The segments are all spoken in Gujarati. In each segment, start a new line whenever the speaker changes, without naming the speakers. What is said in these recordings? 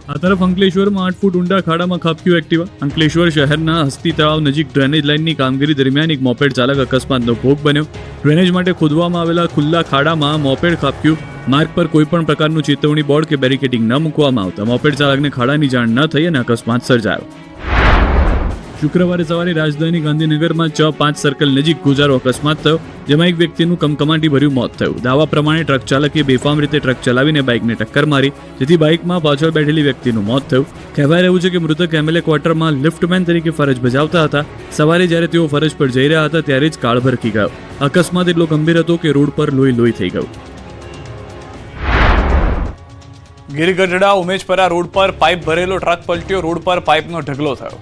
આ તરફ અંકલેશ્વરમાં 8 ફૂટ ઊંડા ખાડામાં ખાબક્યું એક્ટિવા. અંકલેશ્વર શહેરના હસ્તી તળાવ નજીક ડ્રેનેજ લાઇનની કામગીરી દરમિયાન એક મોપેડ ચાલક અકસ્માતનો ભોગ બન્યો. ડ્રેનેજ માટે ખોદવામાં આવેલા ખુલ્લા ખાડામાં મોપેડ ખાબક્યું. માર્ગ પર કોઈપણ પ્રકારનું ચેતવણી બોર્ડ કે બેરિકેડિંગ ન મૂકવામાં આવતા મોપેડ ચાલકને ખાડાની જાણ ન થઈ અને અકસ્માત સર્જાયો. શુક્રવારે સવારે રાજધાની ગાંધીનગરમાં ચ5 સર્કલ નજીક ગોજારો અકસ્માત થયો, જેમાં એક વ્યક્તિનું કમકમાટી ભર્યું મોત થયું. દાવા પ્રમાણે ટ્રક ચાલકે બેફામ રીતે ટ્રક ચલાવીને બાઇકને ટક્કર મારી, જેથી બાઇકમાં પાછળ બેઠેલી વ્યક્તિનું મોત થયું. કહેવાય રહ્યું છે કે મૃતક એમએલએ ક્વાર્ટરમાં લિફ્ટમેન તરીકે ફરજ બજાવતા હતા. સવારે જ્યારે તેઓ ફરજ પર જઈ રહ્યા હતા ત્યારે જ કાળ ભરકી ગયો. અકસ્માત એટલો ગંભીર હતો કે રોડ પર લોહી થઈ ગયું.
ગીરગઢડા ઉમેજપરા રોડ પર પાઇપ ભરેલો ટ્રક પલટ્યો. રોડ પર પાઇપનો ઢગલો થયો.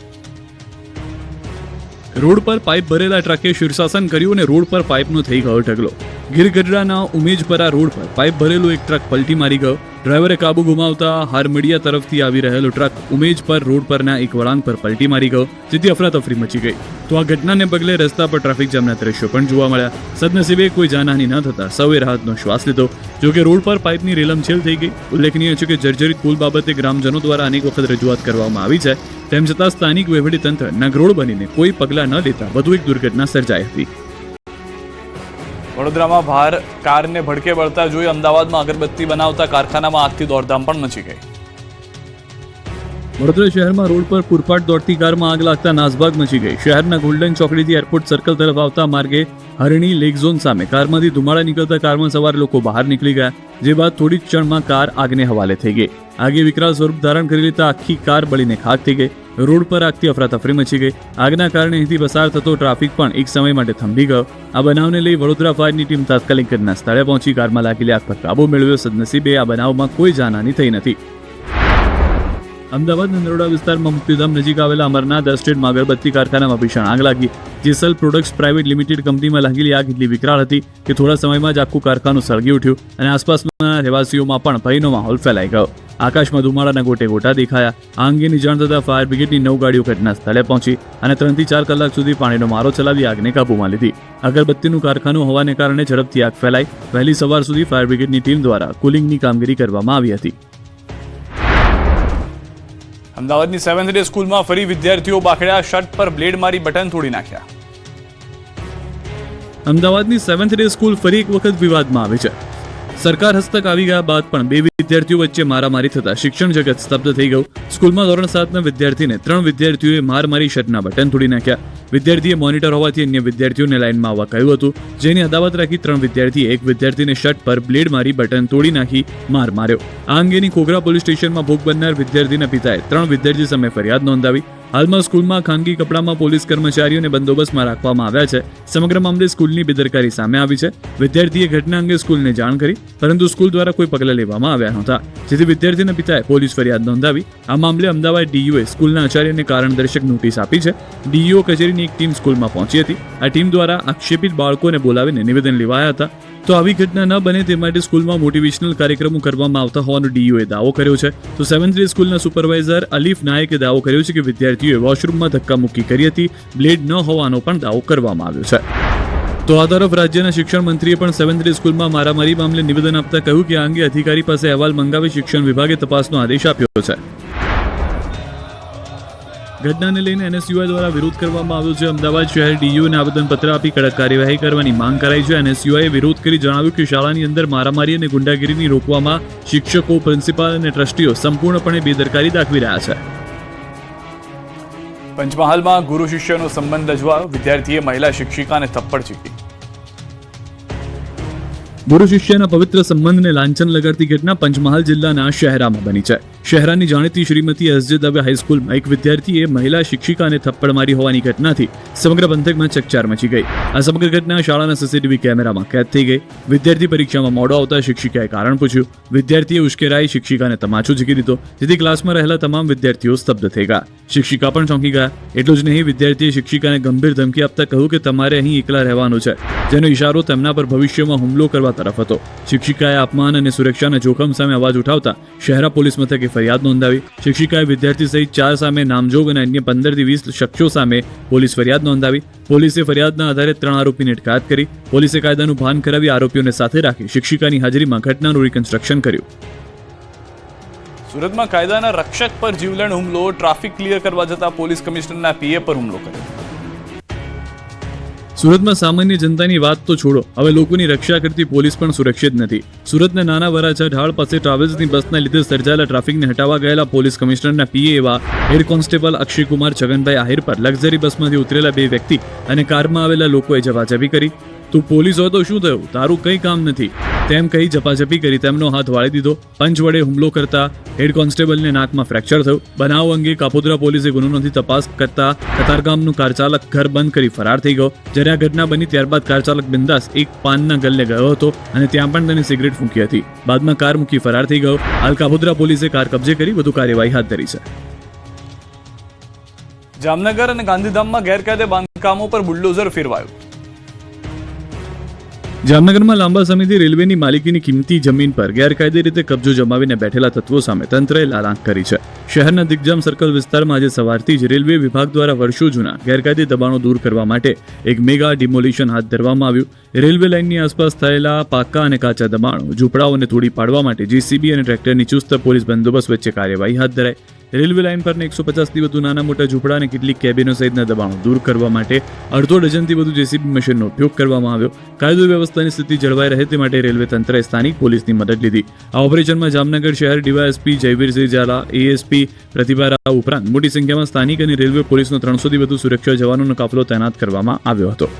રોડ પર પાઇપ ભરેલા ટ્રકે શીર્ષાસન કર્યું અને રોડ પર પાઇપનો થઈ ગયો ઢગલો. ગીરગઢડાના ઉમેજપરા રોડ પર પાઇપ ભરેલું એક ટ્રક પલટી મારી ગયો. ડ્રાઈવરે કાબુ ગુમાવતા હારમડિયા તરફથી આવી રહેલો ટ્રક ઉમેજ પર રોડ પરના એક વળાંક પર પલટી મારી ગયો, જેથી અફરાતફરી મચી ગઈ. તો આ ઘટનાને પગલે રસ્તા પર ટ્રાફિક જામના દ્રશ્યો પણ જોવા મળ્યા. સદનસીબે કોઈ જાનહાનિ ન થતા સૌએ રાહતનો શ્વાસ લીધો. જોકે રોડ પર પાઇપની રેલમછેલ થઈ ગઈ. ઉલ્લેખનીય છે કે જર્જરિત પુલ બાબતે ગ્રામજનો દ્વારા અનેક વખત રજૂઆત કરવામાં આવી છે. તેમ છતાં સ્થાનિક વહીવટીતંત્ર નગરોળ બનીને કોઈ પગલાં ન લેતા વધુ એક દુર્ઘટના સર્જાઈ હતી.
વડોદરામાં ભાર કારને ભડકે બળતા જોઈ અમદાવાદમાં અગરબત્તી બનાવતા કારખાનામાં આગથી દોડધામ પણ મચી ગઈ.
વડોદરા શહેરમાં રોડ પર પૂરપાટ દોડતી કારમાં આગ લાગતા નાસભાગ મચી ગઈ. શહેરના ગોલ્ડન ચોકડીથી એરપોર્ટ સર્કલ તરફ આવતા માર્ગે હરણી લેક ઝોન સામે કારમાંથી ધુમાડા નીકળતા કારમાં સવાર લોકો બહાર નીકળી ગયા, જે બાદ થોડી જ ક્ષણમાં કાર આગને હવાલે થઈ ગઈ. આગે વિકરાળ સ્વરૂપ ધારણ કરી લેતા આખી કાર બળીને ખાક થઈ ગઈ. રોડ પર આગથી અફરાતફરી મચી ગઈ. આગના કારણે અહીંથી પસાર થતો ટ્રાફિક પણ એક સમય માટે થંભી ગયો. આ બનાવને લઈ વડોદરા ફાયરની ટીમ તાત્કાલિક ઘટના સ્થળે પહોંચી કારમાં લાગેલી આગ પર કાબુ મેળવ્યો. સદનસીબે આ બનાવમાં કોઈ જાનહાનિ થઈ નથી. અમદાવાદના નરોડા વિસ્તારમાં મુક્તિધામ નજીક આવેલા અમરનાથ એસ્ટેટમાં અગરબત્તી કારખાનામાં ભીષણ આગ લાગી. જેસલ પ્રોડક્ટ્સ પ્રાઇવેટ લિમિટેડ કંપનીમાં લાગેલી આગ એટલી વિકરાળ હતી કે થોડા સમયમાં જ આખું કારખાનું સળગી ઉઠ્યું અને આસપાસના રહેવાસીઓમાં પણ ભયનો માહોલ ફેલાઈ ગયો. આકાશમાં ધુમાડાના ગોટે ગોટા દેખાયા. આ અંગેની જાણ થતાં ફાયર બ્રિગેડની 9 ગાડીઓ ઘટના સ્થળે પહોંચી અને 3 થી 4 કલાક સુધી પાણીનો મારો ચલાવી આગને કાબૂમાં લીધી. અગરબત્તીનું કારખાનું હોવાને કારણે ઝડપથી આગ ફેલાઈ. વહેલી સવાર સુધી ફાયર બ્રિગેડની ટીમ દ્વારા કુલિંગની કામગીરી કરવામાં આવી હતી.
અમદાવાદની 7th ડે સ્કૂલમાં ફરી વિદ્યાર્થીઓ બાખડ્યા. શર્ટ પર બ્લેડ મારી બટન તોડી નાખ્યા.
અમદાવાદની 7th ડે સ્કૂલ ફરી એક વખત વિવાદમાં આવી છે. સરકાર હસ્તક આવી ગયા બાદ પણ 2 વિદ્યાર્થીઓ વચ્ચે મારામારી થતા શિક્ષણ જગત સ્તબ્ધ થઈ ગયું. સ્કૂલમાં ધોરણ 7ના વિદ્યાર્થીને 3 વિદ્યાર્થીઓએ માર મારી શર્ટના બટન તોડી નાખ્યા. વિદ્યાર્થીએ મોનિટર હોવાથી અન્ય વિદ્યાર્થીઓને લાઇનમાં આવવા કહ્યું હતું, જેની અદાવત રાખી 3 વિદ્યાર્થીએ એક વિદ્યાર્થીને શર્ટ પર બ્લેડ મારી બટન તોડી નાખી માર માર્યો. આ અંગેની કોગરા પોલીસ સ્ટેશનમાં ભોગ બનનાર વિદ્યાર્થીના પિતાએ 3 વિદ્યાર્થી સામે ફરિયાદ નોંધાવી. હાલમાં સ્કૂલમાં ખાનગી કપડામાં પોલીસ કર્મચારીઓને બંદોબસ્તમાં રાખવામાં આવ્યા છે. સમગ્ર મામલે સ્કૂલની બેદરકારી સામે આવી છે. વિદ્યાર્થીએ ઘટના અંગે સ્કૂલને જાણ કરી, પરંતુ સ્કૂલ દ્વારા કોઈ પગલાં લેવામાં આવ્યા નહોતા, જેથી વિદ્યાર્થીના પિતાએ પોલીસ ફરિયાદ નોંધાવી. આ મામલે અમદાવાદ ડીયુએ સ્કૂલના આચાર્યને કારણદર્શક નોટિસ આપી છે. ડીઈઓ કચેરીની એક ટીમ સ્કૂલમાં પહોંચી હતી. આ ટીમ દ્વારા આક્ષેપિત બાળકોને બોલાવીને નિવેદન લેવાયા હતા. તો આવી ઘટના ન બને તે માટે સ્કૂલમાં મોટિવેશનલ કાર્યક્રમો કરવામાં આવતા હોવાનો ડીઈઓએ દાવો કર્યો છે. તો 7th ડે સ્કૂલના સુપરવાઇઝર અલીફ નાયકે દાવો કર્યો છે કે વિદ્યાર્થીઓએ વોશરૂમમાં ધક્કામુક્કી કરી હતી. બ્લેડ ન હોવાનો પણ દાવો કરવામાં આવ્યો છે. તો આ તરફ રાજ્યના શિક્ષણ મંત્રીએ પણ 7th ડે સ્કૂલમાં મારામારી મામલે નિવેદન આપતા કહ્યું કે આ અંગે અધિકારી પાસે અહેવાલ મંગાવી શિક્ષણ વિભાગે તપાસનો આદેશ આપ્યો છે. ઘટનાને લઈને એનએસયુઆઈ દ્વારા વિરોધ કરવામાં આવ્યો છે. અમદાવાદ શહેર ડીયુને આવેદનપત્ર આપી કડક કાર્યવાહી કરવાની માંગ કરાઈ છે. એનએસયુઆઈએ વિરોધ કરી જણાવ્યું કે શાળાની અંદર મારામારી અને ગુંડાગીરીની રોકવામાં શિક્ષકો, પ્રિન્સિપાલ અને ટ્રસ્ટીઓ સંપૂર્ણપણે બેદરકારી દાખવી રહ્યા છે.
પંચમહાલમાં ગુરુ શિષ્યનો સંબંધ અજવાળ્યો. વિદ્યાર્થીએ મહિલા શિક્ષિકાને થપ્પડ ચીકી.
ગુરુ શિષ્યના પવિત્ર સંબંધને લાંછન લગાડતી ઘટના પંચમહાલ જિલ્લાના શહેરામાં બની છે. શહેરાની જાણીતી શ્રીમતી એસજે દવે હાઈસ્કૂલમાં એક વિદ્યાર્થીએ મહિલા શિક્ષિકાને થપ્પડ મારી હોવાની ઘટનાથી સમગ્ર પંથકમાં ચકચાર મચી ગઈ. આ સમગ્ર ઘટના શાળાના સીસીટીવી કેમેરામાં કેદ થઈ ગઈ. વિદ્યાર્થી પરીક્ષામાં મોડો આવતા શિક્ષિકાએ કારણ પૂછ્યું. વિદ્યાર્થીએ ઉશ્કેરાઈ શિક્ષિકાને તમાચો ઝીકી દીધો, જેથી ક્લાસમાં રહેલા તમામ વિદ્યાર્થીઓ સ્તબ્ધ થઈ ગયા. શિક્ષિકા પણ ચોંકી ગયા. એટલું જ નહીં, વિદ્યાર્થીએ શિક્ષિકાને ગંભીર ધમકી આપતા કહ્યું કે તમારે અહીં એકલા રહેવાનું છે, જેનો ઇશારો તેમના પર ભવિષ્યમાં હુમલો કરવા તરફ હતો. શિક્ષિકાએ અપમાન અને સુરક્ષાના જોખમ સામે અવાજ ઉઠાવતા શહેરા પોલીસ મથકે ફરિયાદ નોંધાવી. શિક્ષિકાએ વિદ્યાર્થી સહિત 4 સામે નામજોગ અને અન્ય 15 થી 20 શખ્સો સામે પોલીસ ફરિયાદ નોંધાવી. પોલીસે ફરિયાદના આધારે 3 આરોપીની અટકાયત કરી. પોલીસે કાયદાનું ભાન કરાવી આરોપીઓને સાથે રાખી શિક્ષિકાની હાજરીમાં ઘટનાનું રિકન્સ્ટ્રક્શન કર્યું.
સુરતમાં કાયદાના રક્ષક પર જીવલેણ હુમલો, ટ્રાફિક ક્લિયર કરવા જતા પોલીસ કમિશનરના પીએ પર હુમલો કર્યો.
સુરતમાં સામાન્ય જનતાની વાત તો છોડો, હવે લોકોની રક્ષા કરતી પોલીસ પણ સુરક્ષિત નથી. સુરતના નાના વરાછા ઢાળ પાસે ટ્રાવેલ્સની બસના લીધે સર્જાયેલા ટ્રાફિકને હટાવવા ગયેલા પોલીસ કમિશનરના પીએ એવા હેડ કોન્સ્ટેબલ અક્ષયકુમાર છગનભાઈ આહિર પર લક્ઝરી બસમાંથી ઉતરેલા બે વ્યક્તિ અને કારમાં આવેલા લોકોએ ઝપાઝપી કરી. તું પોલીસ હોય તો શું થયું, તારું કંઈ કામ નથી તેમ કહી ઝપાઝપી કરી તેમનો હાથ વાળી દીધો. પંચ વડે હુમલો કરતા હેડ કોન્સ્ટેબલને નાકમાં ફ્રેક્ચર થયું. બનાવ અંગે કાપોદ્રા પોલીસે ગુનો નોંધી તપાસ કરતા કતારગામનું કાર ચાલક ઘર બંધ કરી ફરાર થઈ ગયો. જ્યારે આ ઘટના બની ત્યારબાદ કાર ચાલક બિંદાસ એક પાનના ગલ્લે ગયો હતો અને ત્યાં પણ તેને સિગરેટ ફૂંકી હતી. બાદમાં કાર મૂકી ફરાર થઈ ગયો. હાલ કાપોદ્રા પોલીસે કાર કબજે કરી વધુ કાર્યવાહી હાથ ધરી છે.
જામનગર અને ગાંધીધામમાં ગેરકાયદે બાંધકામો પર બુલડોઝર ફેરવાયું.
જામનગરમાં લાંબા સમયથી રેલવેની માલિકીની કિંમતી જમીન પર ગેરકાયદે રીતે કબજો જમાવીને બેઠેલા તત્વો સામે તંત્રએ લાલાંક કરી છે. શહેરના દિગ્જામ સર્કલ વિસ્તારમાં આજે સવારથી જ રેલવે વિભાગ દ્વારા વર્ષો જૂના ગેરકાયદે દબાણો દૂર કરવા માટે એક મેગા ડિમોલિશન હાથ ધરવામાં આવ્યું. રેલવે લાઇનની આસપાસ થયેલા પાકા અને કાચા દબાણો, ઝૂંપડાઓને તોડી પાડવા માટે જેસીબી અને ટ્રેક્ટરની ચુસ્ત પોલીસ બંદોબસ્ત વચ્ચે કાર્યવાહી હાથ ધરાઈ. રેલવે લાઇન પરના 150થી વધુ નાના મોટા ઝૂંપડા અને કેટલીક કેબિનો સહિતના દબાણો દૂર કરવા માટે અડધો ડઝનથી વધુ જેસીબી મશીનનો ઉપયોગ કરવામાં આવ્યો. કાયદો વ્યવસ્થાની સ્થિતિ જળવાઈ રહે તે માટે રેલવે તંત્રએ સ્થાનિક પોલીસની મદદ લીધી. આ ઓપરેશનમાં જામનગર શહેર ડીવાયએસપી જયવીરસિંહ ઝાલા, એએસપી પ્રતિભા રાવ ઉપરાંત મોટી સંખ્યામાં સ્થાનિક અને રેલવે પોલીસનો 300થી વધુ સુરક્ષા જવાનોનો કાફલો તૈનાત કરવામાં આવ્યો હતો.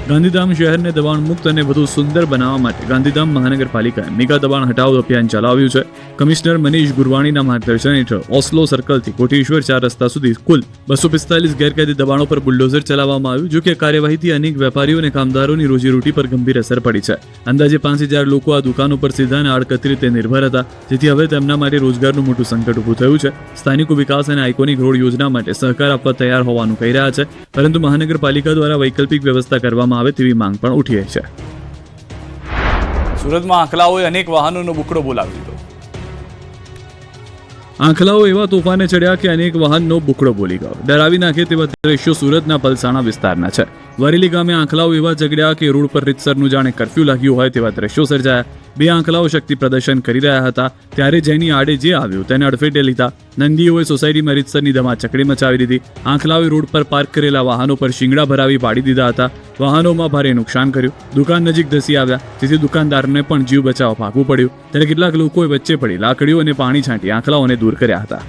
ગાંધીધામ શહેરને દબાણ મુક્ત અને વધુ સુંદર બનાવવા માટે ગાંધીધામ મહાનગરપાલિકાએ મેગા દબાણ હટાવો અભિયાન ચલાવ્યું છે. કમિશનર મનીષ ગુરવાણીના માર્ગદર્શન હેઠળ ઓસ્લો સર્કલથી કોટેશ્વર 4 રસ્તા સુધી કુલ 245 ગેરકાયદે દબાણો પર બુલડોઝર ચલાવવામાં આવ્યું. જો કે કાર્યવાહીથી અનેક વેપારીઓ અને કામદારોની રોજીરોટી પર ગંભીર અસર પડી છે. અંદાજે 5000 લોકો આ દુકાનો પર સીધા અને આડકતરી રીતે નિર્ભર હતા, જેથી હવે તેમના માટે રોજગારનું મોટું સંકટ ઊભું થયું છે. સ્થાનિકો વિકાસ અને આઇકોનિક રોડ યોજના માટે સહકાર આપવા તૈયાર હોવાનું કહી રહ્યા છે, પરંતુ મહાનગરપાલિકા દ્વારા વૈકલ્પિક વ્યવસ્થા કરવામાં આવે તેવી માંગ પણ ઉઠી રહી છે.
સુરતમાં આંખલાઓએ અનેક વાહનોનો બુકડો બોલાવી દીધો.
આંખલાઓ એવા તોફાને ચડ્યા કે અનેક વાહનનો બુકડો બોલી ગયો. ડરાવી નાખે તેવા દ્રશ્યો સુરતના પલસાણા વિસ્તારના છે. વરેલી ગામે આંખલાઓ એવા ઝઘડ્યા કે રોડ પર રીતસરનું જાણે કર્ફ્યુ લાગ્યું હોય તેવા દ્રશ્યો સર્જાયા. બે આંખલાઓ શક્તિ પ્રદર્શન કરી રહ્યા હતા, ત્યારે જેની આડે જે આવ્યું તેને અડફેટે લીધા. નંદીઓએ સોસાયટીમાં રીતસરની ધમાચકડી મચાવી દીધી. આંખલાઓએ રોડ પર પાર્ક કરેલા વાહનો પર શિંગડા ભરાવી પાડી દીધા હતા. વાહનોમાં ભારે નુકસાન કર્યું. દુકાન નજીક ધસી આવ્યા, જેથી દુકાનદારને પણ જીવ બચાવવા ભાગવું પડ્યું. ત્યારે કેટલાક લોકોએ વચ્ચે પડી લાકડીઓ અને પાણી છાંટી આંખલાઓને દૂર કર્યા હતા.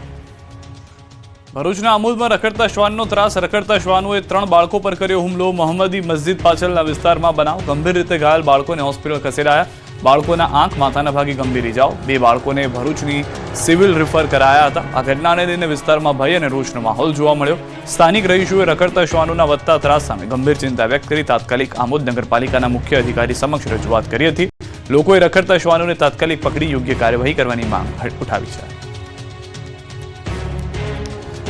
ભરૂચના અમૂદમાં રખડતા શ્વાનનો ત્રાસ. રખડતા શ્વાનોએ 3 બાળકો પર કર્યો હુમલો. મોહમ્મદી મસ્જિદ પાછળના વિસ્તારમાં બનાવ. ગંભીર રીતે ઘાયલ બાળકોને હોસ્પિટલ ખસેડાયા. બાળકોના આંખ, માથાના ભાગે ગંભીર ઇજાઓ. 2 બાળકોને ભરૂચની સિવિલ રિફર કરાયા હતા. આ ઘટનાને લઈને વિસ્તારમાં ભય અને રોષનો માહોલ જોવા મળ્યો. સ્થાનિક રહીશોએ રખડતા શ્વાનોના વધતા ત્રાસ સામે ગંભીર ચિંતા વ્યક્ત કરી તાત્કાલિક આમોદ નગરપાલિકાના મુખ્ય અધિકારી સમક્ષ રજૂઆત કરી હતી. લોકોએ રખડતા શ્વાનોને તાત્કાલિક પકડી યોગ્ય કાર્યવાહી કરવાની માંગ ઉઠાવી છે.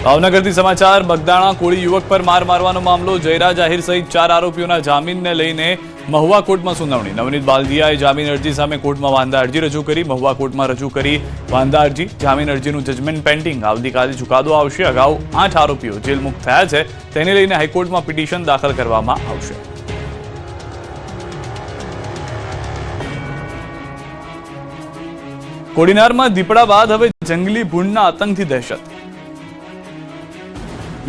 ભાવનગરથી સમાચાર. બગદાણા કોળી યુવક પર માર મારવાનો મામલો. જયરાજ આહિર સહિત 4 આરોપીઓના જામીનને લઈને મહુવા કોર્ટમાં સુનાવણી. નવનીત બાલદિયાએ જામીન અરજી સામે કોર્ટમાં વાંધા અરજી રજૂ કરી. મહુવા કોર્ટમાં રજૂ કરી વાંધા અરજી. જામીન અરજીનું જજમેન્ટ પેન્ડિંગ. આવતીકાલે ચુકાદો આવશે. અગાઉ 8 આરોપીઓ જેલ મુક્ત થયા છે, તેને લઈને હાઈકોર્ટમાં પિટિશન દાખલ કરવામાં આવશે. કોડીનારમાં દીપડા બાદ હવે જંગલી ભૂંડના આતંકથી દહેશત.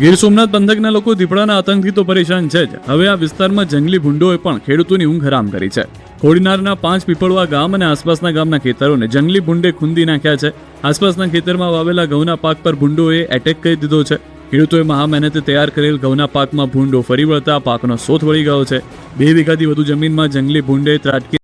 ગીર સોમનાથ પંથકના લોકો દીપડાના આતંકથી તો પરેશાન છે જ. હવે આ વિસ્તારમાં જંગલી ભૂંડોએ પણ ખેડૂતોની ઊંઘ હરામ કરી છે. કોડીનારના 5 પીપળવા ગામ અને આસપાસના ગામના ખેતરોને જંગલી ભૂંડે ખૂંદી નાખ્યા છે. આસપાસના ખેતરમાં વાવેલા ઘઉંના પાક પર ભૂંડોએ એટેક કરી દીધો છે. ખેડૂતોએ મહા મહેનતે તૈયાર કરેલ ઘઉંના પાકમાં ભૂંડો ફરી વળતા પાકનો સોથ વળી ગયો છે. 2 વીઘાથી વધુ જમીનમાં જંગલી ભૂંડે ત્રાટકી